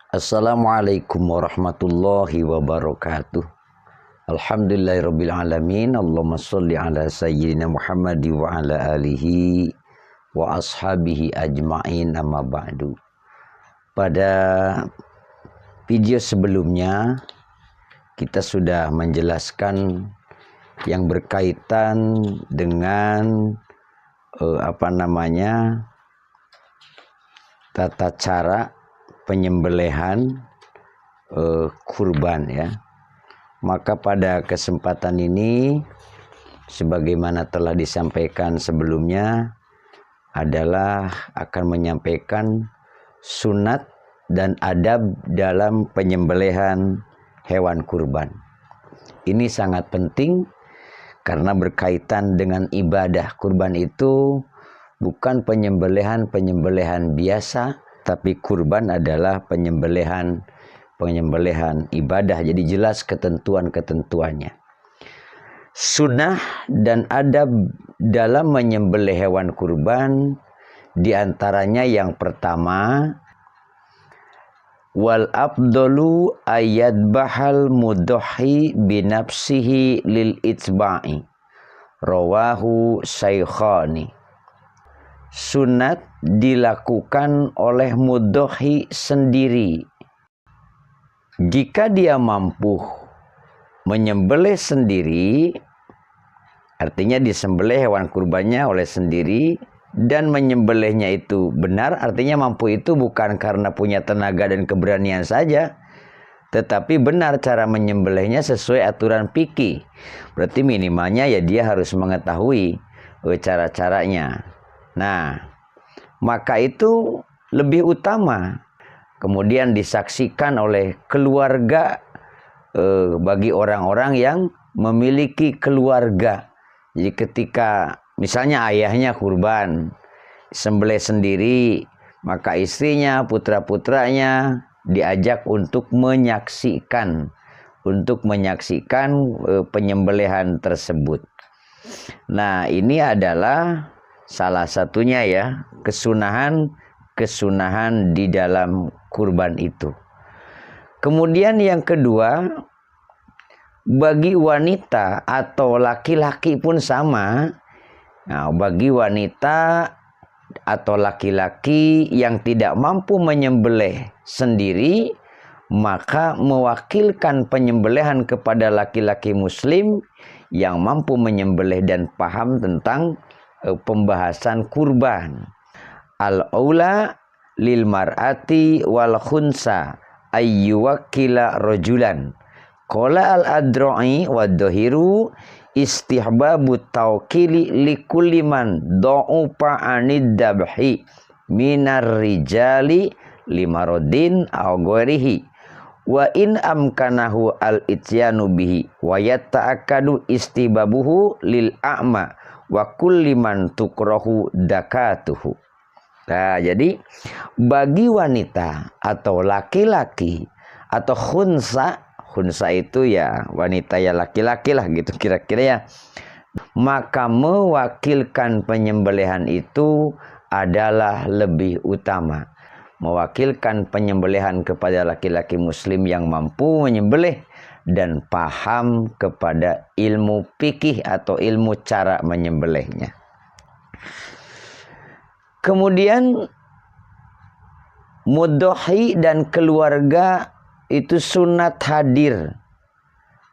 Assalamualaikum warahmatullahi wabarakatuh. Alhamdulillahirabbil alamin. Allahumma shalli ala sayyidina Muhammad wa ala alihi wa ashabihi ajmain, amma ba'du. Pada video sebelumnya kita sudah menjelaskan yang berkaitan dengan tata cara penyembelihan kurban ya. Maka pada kesempatan ini sebagaimana telah disampaikan sebelumnya adalah akan menyampaikan sunat dan adab dalam penyembelihan hewan kurban. Ini sangat penting karena berkaitan dengan ibadah. Kurban itu bukan penyembelihan biasa, tapi kurban adalah penyembelihan ibadah. Jadi jelas ketentuan-ketentuannya. Sunnah dan adab dalam menyembelih hewan kurban diantaranya yang pertama, wal afdalu ayadbahal mudhi binafsihi lil itba'i, rawahu syaikhani. Sunat dilakukan oleh mudhi sendiri jika dia mampu menyembelih sendiri, artinya disembelih hewan kurbannya oleh sendiri, dan menyembelihnya itu benar, artinya mampu itu bukan karena punya tenaga dan keberanian saja, tetapi benar cara menyembelihnya sesuai aturan fikih. Berarti minimalnya ya dia harus mengetahui cara-caranya. Nah, maka itu lebih utama. Kemudian disaksikan oleh keluarga bagi orang-orang yang memiliki keluarga. Jadi ketika misalnya ayahnya kurban, sembelih sendiri, maka istrinya, putra-putranya diajak untuk menyaksikan penyembelihan tersebut. Nah, ini adalah salah satunya ya, kesunahan di dalam kurban itu. Kemudian yang kedua, bagi wanita atau laki-laki pun sama. Nah, bagi wanita atau laki-laki yang tidak mampu menyembelih sendiri, maka mewakilkan penyembelihan kepada laki-laki muslim yang mampu menyembelih dan paham tentang pembahasan kurban. Al-aula lil mar'ati wal khunsa ayyuwakila rajulan. Qala al-adro'i wa dhahiru istihbabu tawkili likulli man da'ufa anid dabhi minar rijali limarodin aw ghairihi wa in amkanahu al-ityanu bihi wa yatta'akadu istihbabuhu lil a'ma wa kulli man tukrahu dakatuhu. Nah, jadi bagi wanita atau laki-laki atau khunsa itu ya wanita ya laki-laki lah gitu kira-kira ya, maka mewakilkan penyembelihan itu adalah lebih utama. Mewakilkan penyembelihan kepada laki-laki muslim yang mampu menyembelih dan paham kepada ilmu fikih atau ilmu cara menyembelihnya. Kemudian mudhi dan keluarga itu sunat hadir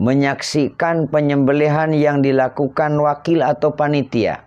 menyaksikan penyembelihan yang dilakukan wakil atau panitia.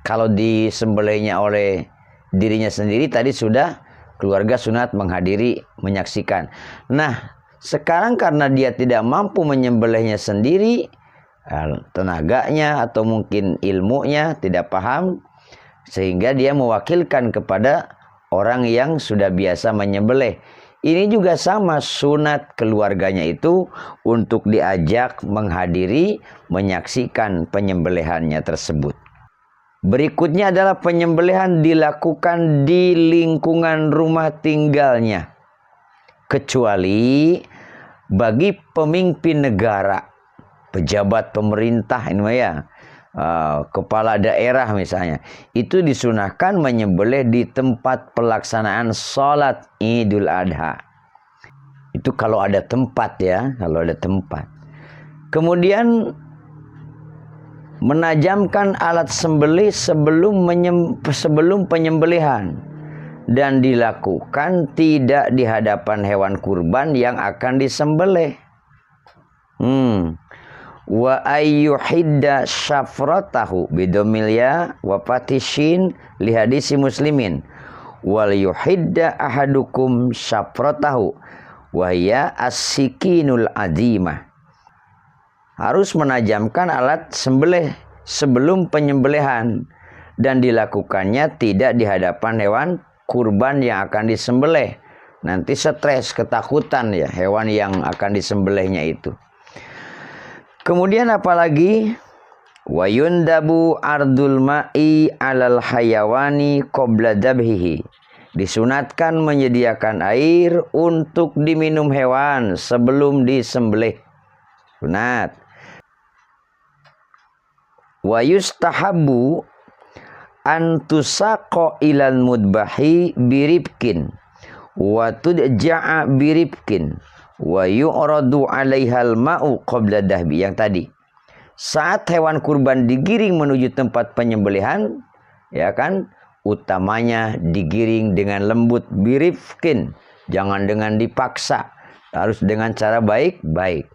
Kalau disembelihnya oleh dirinya sendiri tadi sudah, keluarga sunat menghadiri menyaksikan. Nah, sekarang karena dia tidak mampu menyembelihnya sendiri, tenaganya atau mungkin ilmunya tidak paham, sehingga dia mewakilkan kepada orang yang sudah biasa menyembelih. Ini juga sama, sunat keluarganya itu untuk diajak menghadiri menyaksikan penyembelihannya tersebut. Berikutnya adalah penyembelihan dilakukan di lingkungan rumah tinggalnya, kecuali bagi pemimpin negara, pejabat pemerintah ini ya, kepala daerah misalnya, itu disunahkan menyembelih di tempat pelaksanaan sholat Idul Adha. Itu kalau ada tempat ya, kalau ada tempat. Kemudian menajamkan alat sembelih sebelum penyembelihan, dan dilakukan tidak di hadapan hewan kurban yang akan disembelih. Wa ayyuhidda syafratahu bidomil ya wa fatishin li hadisi Muslimin wal yuhidda ahadukum syafratahu wa hiya as-sikinul azimah. Harus menajamkan alat sembelih sebelum penyembelihan, dan dilakukannya tidak di hadapan hewan kurban yang akan disembelih. Nanti stres, ketakutan ya hewan yang akan disembelihnya itu. Kemudian apalagi wa yundabu ardul ma'i alal hayawani qabla dabhihi. Disunatkan menyediakan air untuk diminum hewan sebelum disembelih. Sunat. Wa yustahabu an tusaqqa ilal mudbahi biribkin wa tudja'a biribkin wa yu'radu 'alaihal ma'u qabla dahbi. Yang tadi, saat hewan kurban digiring menuju tempat penyembelihan, ya kan, utamanya digiring dengan lembut, birifkin, jangan dengan dipaksa, harus dengan cara baik-baik.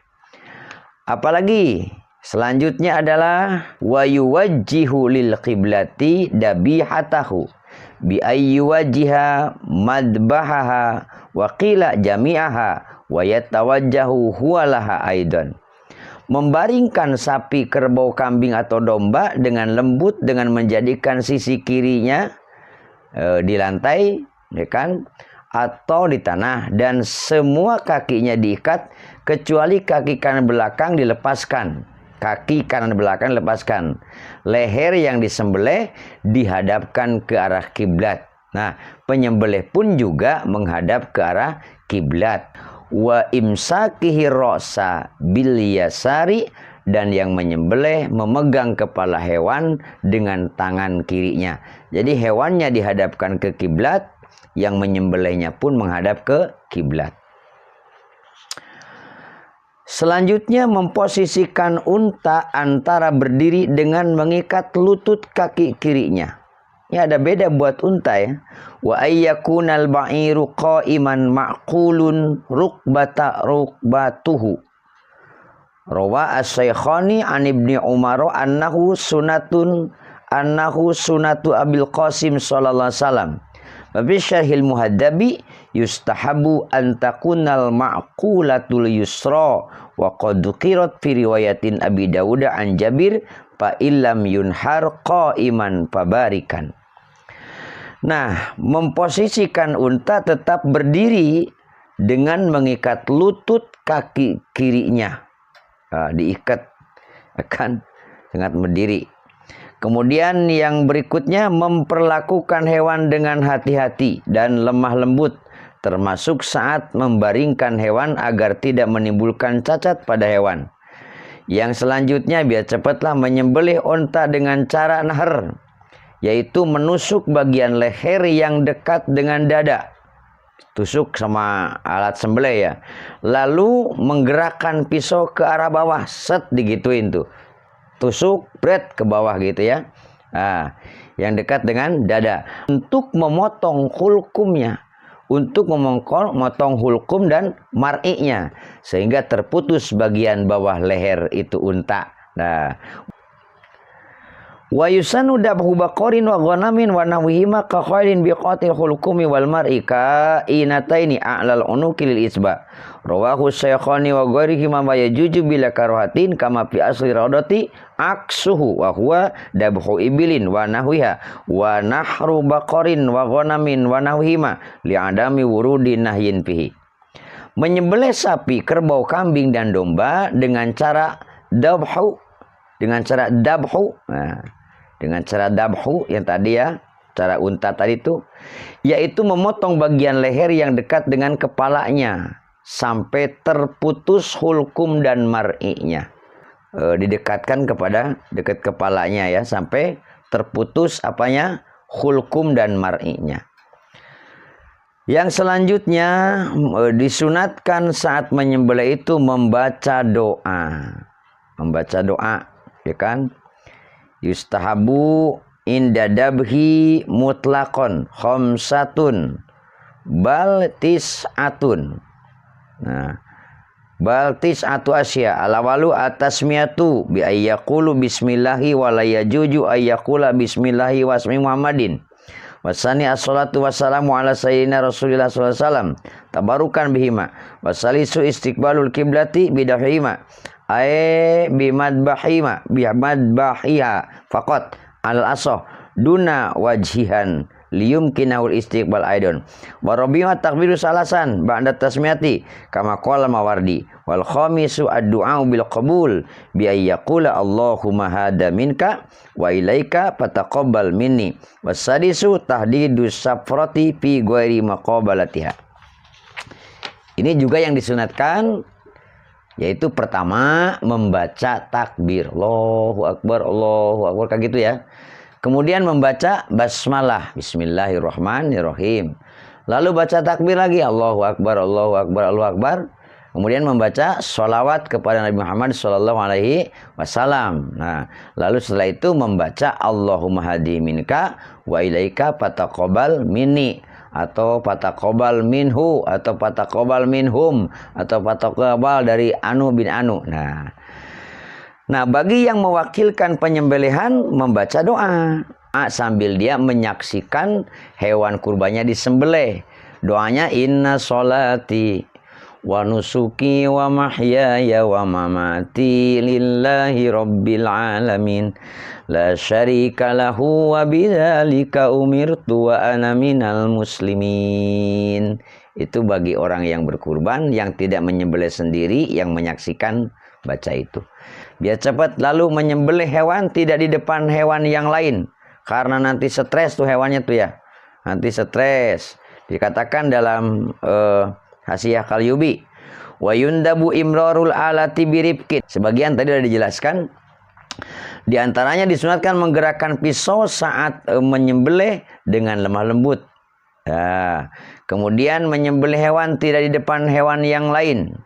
Apalagi selanjutnya adalah wa yuwajjihu lil qiblati dabihatahu bi ayyuwajjiha madbahaha wa qila jami'aha wa yatawajjahu huwalaha aidan. Membaringkan sapi, kerbau, kambing atau domba dengan lembut dengan menjadikan sisi kirinya di lantai, ya kan, atau di tanah, dan semua kakinya diikat kecuali kaki kanan belakang dilepaskan. Kaki kanan belakang lepaskan. Leher yang disembelih dihadapkan ke arah kiblat. Nah, penyembelih pun juga menghadap ke arah kiblat. Wa imsakihi ra'sa bil yasari, dan yang menyembelih memegang kepala hewan dengan tangan kirinya. Jadi hewannya dihadapkan ke kiblat, yang menyembelihnya pun menghadap ke kiblat. Selanjutnya memposisikan unta antara berdiri dengan mengikat lutut kaki kirinya. Ini ada beda buat unta ya. Wa ayyakunal ba'iru qa'iman ma'qulun rukbatuhu. Rawa as-Saikhani an Ibni Umar annahu sunatu Abil Qasim sallallahu alaihi wasallam. Babi syarhil muhaddabi yustahabu an takunal ma'qulatul yusra wa qad dhukirat fi riwayatin Abi Dawud an Jabir fa illam yunhar qa'iman fabarikan. Nah, memposisikan unta tetap berdiri dengan mengikat lutut kaki kirinya. Diikat akan sangat berdiri. Kemudian yang berikutnya memperlakukan hewan dengan hati-hati dan lemah lembut, termasuk saat membaringkan hewan agar tidak menimbulkan cacat pada hewan. Yang selanjutnya biar cepatlah menyembelih unta dengan cara nahar, yaitu menusuk bagian leher yang dekat dengan dada. Tusuk sama alat sembelih ya. Lalu menggerakkan pisau ke arah bawah, set digituin tuh. Tusuk, bret ke bawah gitu ya. Nah, yang dekat dengan dada. Untuk memotong hulkumnya. Untuk memotong hulkum dan mar'inya. Sehingga terputus bagian bawah leher itu unta. Nah, wa yusanu dabhu baqarin wa ghanamin wa nahwihima ka khairin biqatil hulqumi wal mar'i ka inataini a'lal unuki lil isba. Rawahu Syakhani wa ghairihi ma yajuju bila karahatin kama fi asli raudati aksuhu wa huwa dabhu ibilin wa nahwiha wa nahru baqarin wa ghanamin wa nahwihima li adami wurudin nahyin fihi. Menyembelih sapi, kerbau, kambing dan domba dengan cara dabhu, dengan cara dabhu. Nah, dengan cara dabhu yang tadi ya, cara unta tadi itu, yaitu memotong bagian leher yang dekat dengan kepalanya sampai terputus hulkum dan mar'inya. Didekatkan kepada dekat kepalanya ya, sampai terputus apanya? Hulkum dan mar'inya. Yang selanjutnya disunatkan saat menyembelih itu membaca doa. Membaca doa, ya kan? Yustahabu inda dabhi mutlaqon khamsatun bal tis'atun. Nah, bal tis'atu asya alawalu atasmiyatu bi ayyaqulu bismillahi wa la yajuju ayyaqula bismillahi wasmi Muhammadin. Wasani as-salatu wassalamu ala sayyidina Rasulillah sallallahu alaihi wasallam tabarukan bihima. Wasalisu istiqbalul kiblati bidahima ay bimadbahima bimadbahiha faqat al-asah duna wajhihan liyumkinahul istiqbal aidon wa rabi'u takbiru salasan ba'da tasmiyati kama qala Mawardi wal khamisu ad-du'a bil qabul bi ayyaqula Allahumma hada minka wa ilaika fataqabbal minni wasadisu tahdidus safrati fi ghairi maqabalatiha. Ini juga yang disunatkan, yaitu pertama membaca takbir Allahu akbar kayak gitu ya. Kemudian membaca basmalah, bismillahirrahmanirrahim. Lalu baca takbir lagi, Allahu akbar, Allahu akbar, Allahu akbar. Kemudian membaca sholawat kepada Nabi Muhammad sallallahu alaihi wasallam. Nah, lalu setelah itu membaca Allahumma hadi minka wa ilaika fataqabbal minni, atau fataqabbal minhu, atau fataqabbal minhum, atau fataqabbal dari Anu bin Anu. Nah, bagi yang mewakilkan penyembelihan membaca doa sambil dia menyaksikan hewan kurbannya disembelih. Doanya inna sholati wa nusuki wa mahyaya wa mamati lillahi rabbil alamin la syarika lahu wa bidzalika umirtu wa ana minal muslimin. Itu bagi orang yang berkurban yang tidak menyembelih sendiri, yang menyaksikan baca itu. Biar cepat, lalu menyembelih hewan tidak di depan hewan yang lain, karena nanti stres tuh hewannya tuh ya, nanti stres. Dikatakan dalam Hasiyah Qalyubi wa yundabu imrarul alati birifqin. Sebagian tadi sudah dijelaskan. Di antaranya disunatkan menggerakkan pisau saat menyembelih dengan lemah lembut. Nah, kemudian menyembelih hewan tidak di depan hewan yang lain.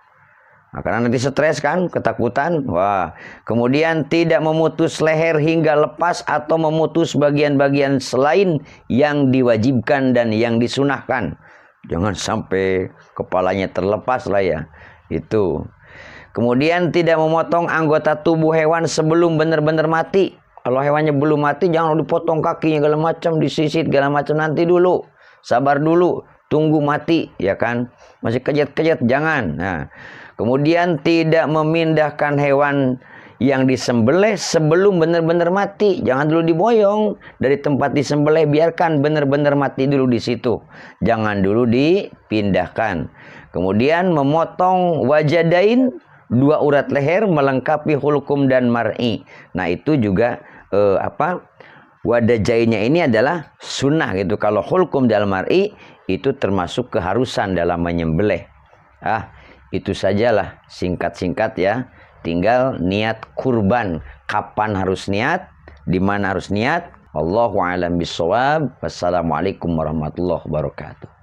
Nah, karena nanti stres kan, ketakutan. Wah, kemudian tidak memutus leher hingga lepas atau memutus bagian-bagian selain yang diwajibkan dan yang disunahkan. Jangan sampai kepalanya terlepas lah ya. Itu. Kemudian tidak memotong anggota tubuh hewan sebelum benar-benar mati. Kalau hewannya belum mati, jangan dipotong kakinya segala macam, disisit segala macam, nanti dulu. Sabar dulu, tunggu mati, ya kan? Masih kejat-kejat, jangan. Nah, kemudian tidak memindahkan hewan yang disembelih sebelum benar-benar mati. Jangan dulu diboyong dari tempat disembelih, biarkan benar-benar mati dulu di situ. Jangan dulu dipindahkan. Kemudian memotong wajadain, 2 urat leher melengkapi hulkum dan mar'i. Nah, itu juga wadajainnya ini adalah sunnah gitu. Kalau hulkum dan mar'i itu termasuk keharusan dalam menyembelih. Itu sajalah singkat-singkat ya. Tinggal niat kurban, kapan harus niat, di mana harus niat. Wallahu a'lam bishawab. Wassalamualaikum warahmatullahi wabarakatuh.